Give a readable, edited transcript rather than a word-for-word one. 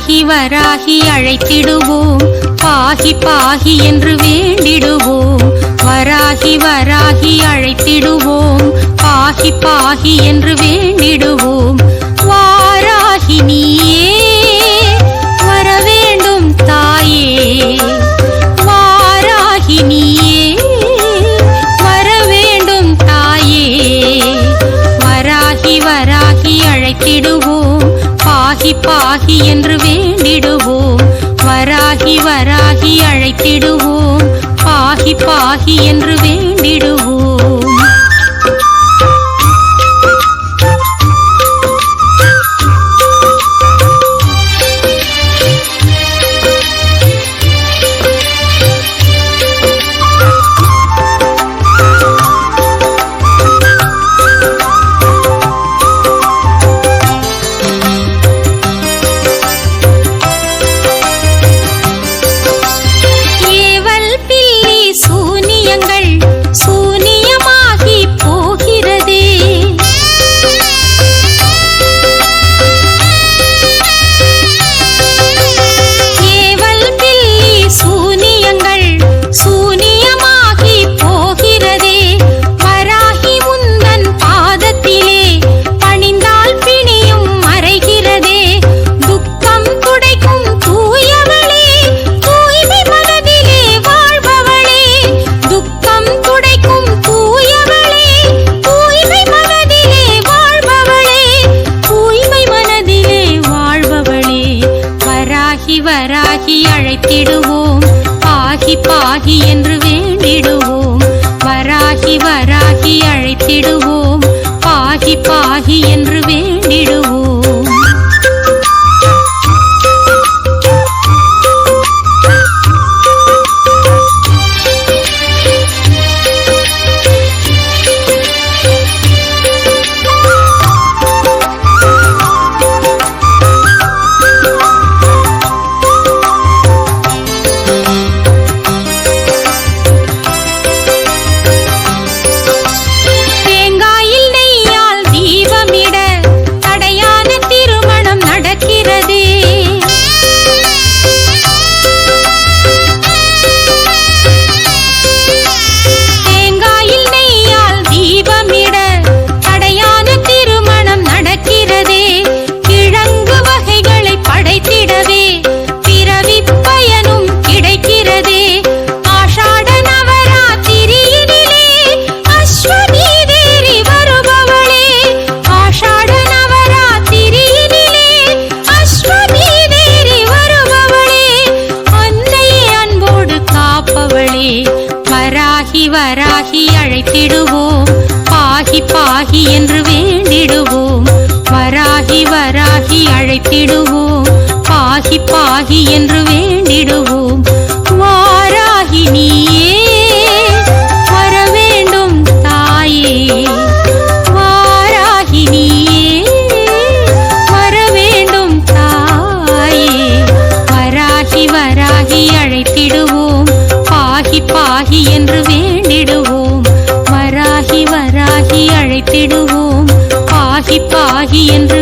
வராகி வராகி அழைத்திடுவோம், பாகி பாகி என்று வேண்டிடுவோம். வராகி வராகி அழைத்திடுவோம், பாகி பாகி என்று வேண்டிடுவோம். வாராகி நீயே வரவேண்டும் தாயே, வாராகி நீயே வரவேண்டும் தாயே. வராகி வராகி அழைத்திடுவோம், பாகி பாகி என்று வேண்டிடுவோம். வராகி வராகி அழைத்திடுவோம், பாகி பாகி என்று வேண்டிடுவோம். வராகி அழைத்திடுவோம், பாகி பாகி என்று வேண்டிடுவோம். வராகி வராகி அழைத்திடுவோம், பாகி பாகி என்று வேண்டிடுவோம். வராகி வராகி அழைத்திடுவோம், பாகி பாகி என்று வேண்டிடுவோம். வராகி வராகி அழைத்திடுவோம், பாகி பாகி என்று வேண்டிடுவோம். வாராகி நீயே வரவேண்டும் தாயே, வாராகி நீயே வரவேண்டும் தாயே. வராகி வராகி அழைத்திடுவோம், பாகி பாகி என்று வேண்டிடுவோம். வராகி வராகி அழைத்திடுவோம், பாகி பாகி என்று